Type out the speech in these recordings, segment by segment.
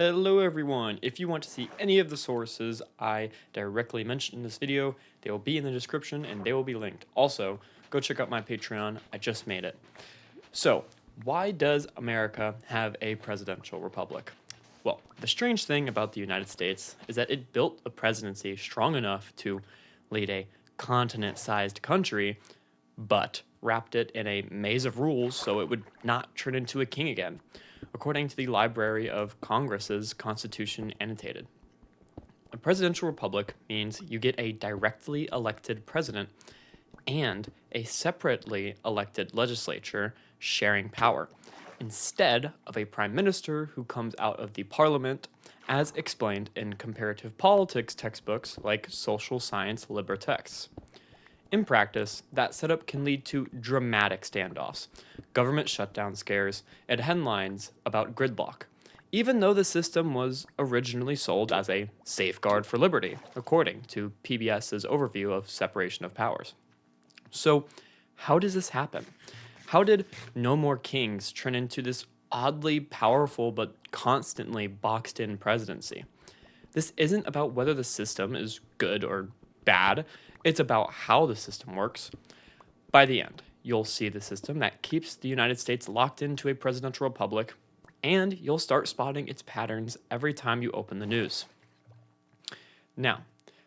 Hello everyone! If you want to see any of the sources I directly mentioned in this video, they will be in the description and they will be linked. Also, go check out my Patreon, I just made it. So, why does America have a presidential republic? Well, the strange thing about the United States is that it built a presidency strong enough to lead a continent-sized country, but wrapped it in a maze of rules so it would not turn into a king again, according to the Library of Congress's Constitution annotated. A presidential republic means you get a directly elected president and a separately elected legislature sharing power, instead of a prime minister who comes out of the parliament, as explained in comparative politics textbooks like social science libertex. In practice, that setup can lead to dramatic standoffs, government shutdown scares, and headlines about gridlock, even though the system was originally sold as a safeguard for liberty, according to PBS's overview of separation of powers. So, how does this happen? How did No More Kings turn into this oddly powerful but constantly boxed in presidency? This isn't about whether the system is good or bad, it's about how the system works. By the end, you'll see the system that keeps the United States locked into a presidential republic, and you'll start spotting its patterns every time you open the news. Now,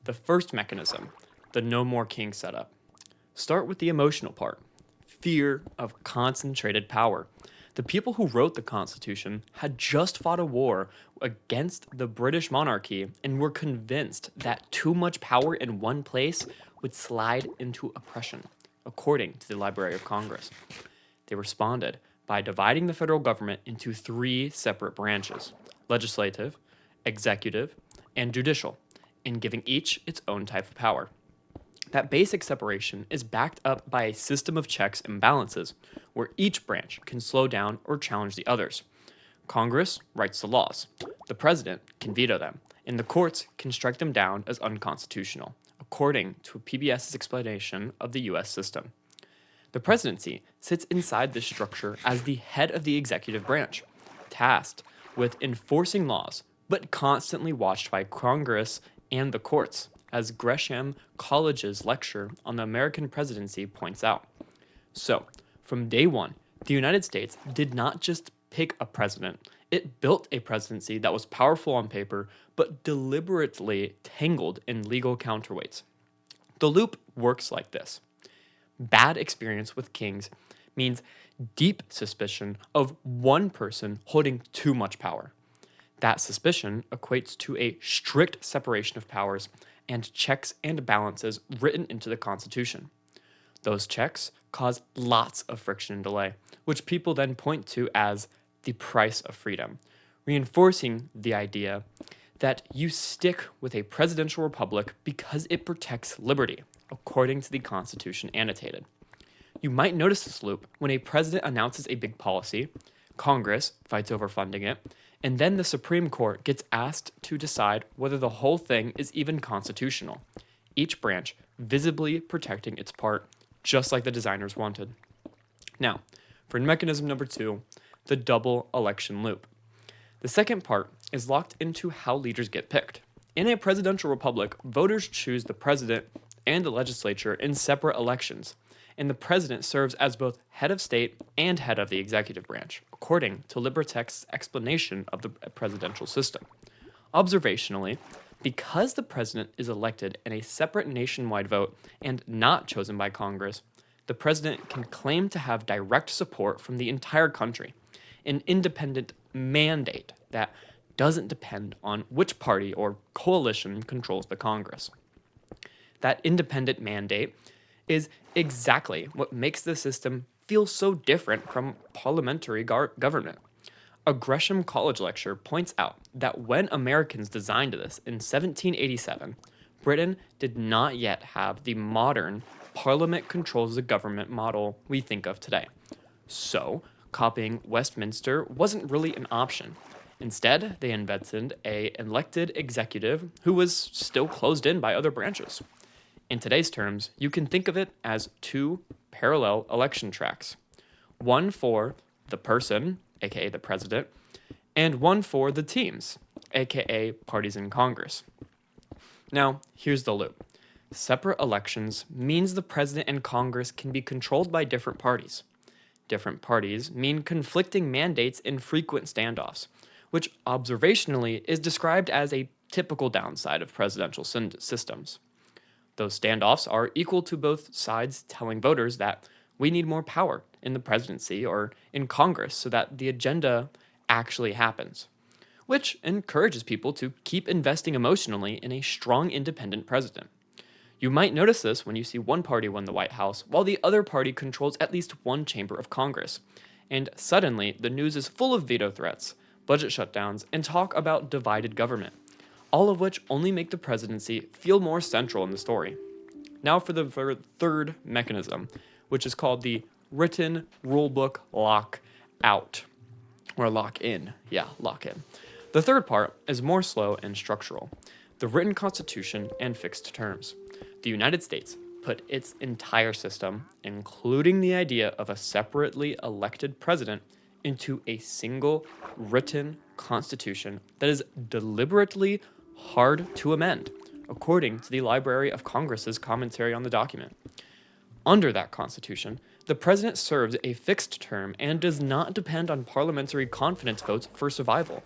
the first mechanism, the No More King setup. Start with the emotional part, fear of concentrated power. The people who wrote the Constitution had just fought a war against the British monarchy and were convinced that too much power in one place would slide into oppression, according to the Library of Congress. They responded by dividing the federal government into three separate branches: legislative, executive, and judicial, and giving each its own type of power. That basic separation is backed up by a system of checks and balances, where each branch can slow down or challenge the others. Congress writes the laws, the president can veto them, and the courts can strike them down as unconstitutional, according to PBS's explanation of the US system. The presidency sits inside this structure as the head of the executive branch, tasked with enforcing laws, but constantly watched by Congress and the courts, as Gresham College's lecture on the American presidency points out. So, from day one, the United States did not just pick a president, it built a presidency that was powerful on paper, but deliberately tangled in legal counterweights. The loop works like this. Bad experience with kings means deep suspicion of one person holding too much power. That suspicion equates to a strict separation of powers and checks and balances written into the Constitution. Those checks cause lots of friction and delay, which people then point to as the price of freedom, reinforcing the idea that you stick with a presidential republic because it protects liberty, according to the Constitution annotated. You might notice this loop when a president announces a big policy, Congress fights over funding it, and then the Supreme Court gets asked to decide whether the whole thing is even constitutional, each branch visibly protecting its part, just like the designers wanted. Now, for mechanism number 2, the double election loop. The second part is locked into how leaders get picked. In a presidential republic, voters choose the president and the legislature in separate elections, and the president serves as both head of state and head of the executive branch, according to Libertex's explanation of the presidential system. Observationally, because the president is elected in a separate nationwide vote and not chosen by Congress, the president can claim to have direct support from the entire country, an independent mandate that doesn't depend on which party or coalition controls the Congress. That independent mandate is exactly what makes the system feel so different from parliamentary government. A Gresham College lecture points out that when Americans designed this in 1787, Britain did not yet have the modern parliament controls the government model we think of today. So, copying Westminster wasn't really an option. Instead, they invented an elected executive who was still closed in by other branches. In today's terms, you can think of it as two parallel election tracks. One for the person, aka the president, and one for the teams, aka parties in Congress. Now, here's the loop. Separate elections means the president and Congress can be controlled by different parties. Different parties mean conflicting mandates and frequent standoffs, which observationally is described as a typical downside of presidential systems. Those standoffs are equal to both sides telling voters that we need more power in the presidency or in Congress so that the agenda actually happens, which encourages people to keep investing emotionally in a strong independent president. You might notice this when you see one party win the White House while the other party controls at least one chamber of Congress. And suddenly, the news is full of veto threats, budget shutdowns, and talk about divided government, all of which only make the presidency feel more central in the story. Now for the third mechanism, which is called the written rulebook lock-out, or lock-in. Yeah, lock-in. The third part is more slow and structural. The written constitution and fixed terms. The United States put its entire system, including the idea of a separately elected president, into a single written constitution that is deliberately hard to amend, according to the Library of Congress's commentary on the document. Under that constitution, the president serves a fixed term and does not depend on parliamentary confidence votes for survival,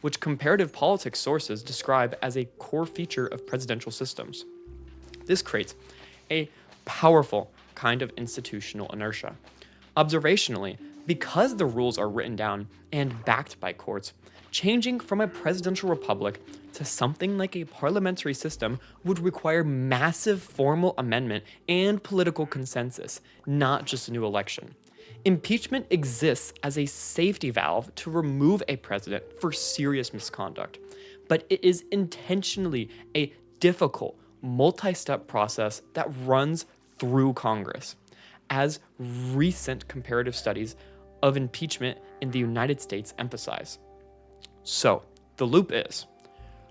which comparative politics sources describe as a core feature of presidential systems. This creates a powerful kind of institutional inertia. Observationally, because the rules are written down and backed by courts, changing from a presidential republic to something like a parliamentary system would require massive formal amendment and political consensus, not just a new election. Impeachment exists as a safety valve to remove a president for serious misconduct, but it is intentionally a difficult, multi-step process that runs through Congress, as recent comparative studies of impeachment in the United States emphasize. So, the loop is,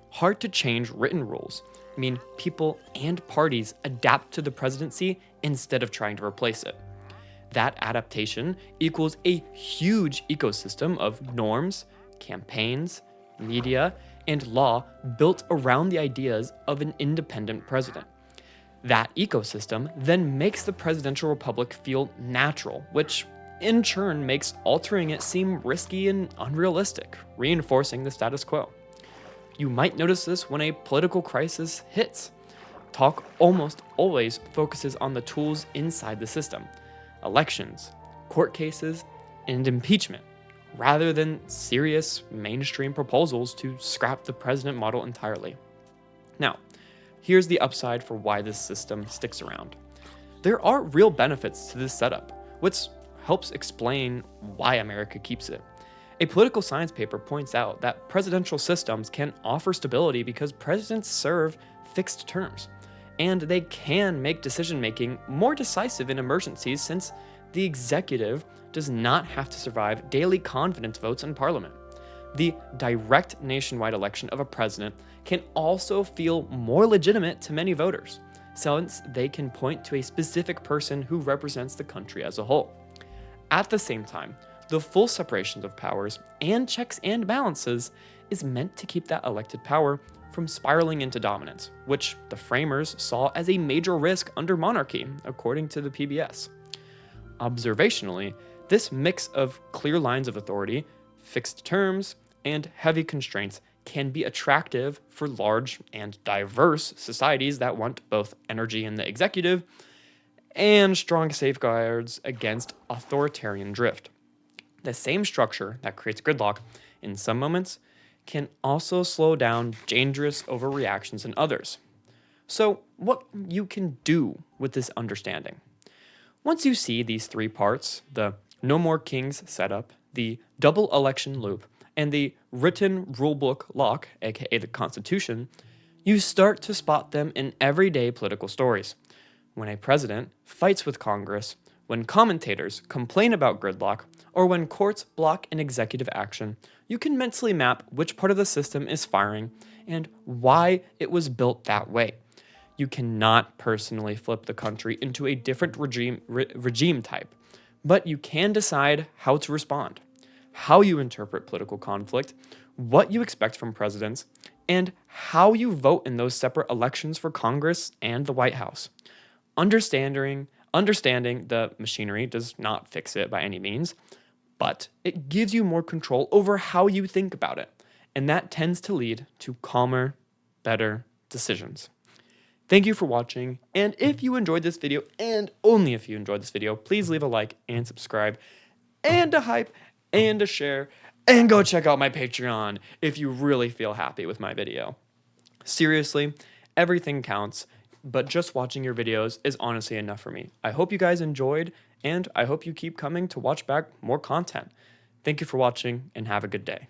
hard to change written rules mean people and parties adapt to the presidency instead of trying to replace it. That adaptation equals a huge ecosystem of norms, campaigns, media, and law built around the ideas of an independent president. That ecosystem then makes the presidential republic feel natural, which in turn makes altering it seem risky and unrealistic, reinforcing the status quo. You might notice this when a political crisis hits. Talk almost always focuses on the tools inside the system: elections, court cases, and impeachment, rather than serious mainstream proposals to scrap the president model entirely. Now, here's the upside for why this system sticks around. There are real benefits to this setup, which helps explain why America keeps it. A political science paper points out that presidential systems can offer stability because presidents serve fixed terms, and they can make decision-making more decisive in emergencies since the executive does not have to survive daily confidence votes in parliament. The direct nationwide election of a president can also feel more legitimate to many voters, since they can point to a specific person who represents the country as a whole. At the same time, the full separation of powers and checks and balances is meant to keep that elected power from spiraling into dominance, which the framers saw as a major risk under monarchy, according to the PBS. Observationally, this mix of clear lines of authority, fixed terms, and heavy constraints can be attractive for large and diverse societies that want both energy in the executive and strong safeguards against authoritarian drift. The same structure that creates gridlock in some moments can also slow down dangerous overreactions in others. So, what you can do with this understanding? Once you see these three parts, the no more kings setup, the double election loop, and the written rulebook lock, aka the Constitution, you start to spot them in everyday political stories. When a president fights with Congress, when commentators complain about gridlock, or when courts block an executive action, you can mentally map which part of the system is firing and why it was built that way. You cannot personally flip the country into a different regime type, but you can decide how to respond. how you interpret political conflict, what you expect from presidents, and how you vote in those separate elections for Congress and the White House. Understanding the machinery does not fix it by any means, but it gives you more control over how you think about it, and that tends to lead to calmer, better decisions. Thank you for watching, and if you enjoyed this video, and only if you enjoyed this video, please leave a like and subscribe, and a hype, and a share, and go check out my Patreon if you really feel happy with my video. Seriously, everything counts, but just watching your videos is honestly enough for me. I hope you guys enjoyed, and I hope you keep coming to watch back more content. Thank you for watching, and have a good day.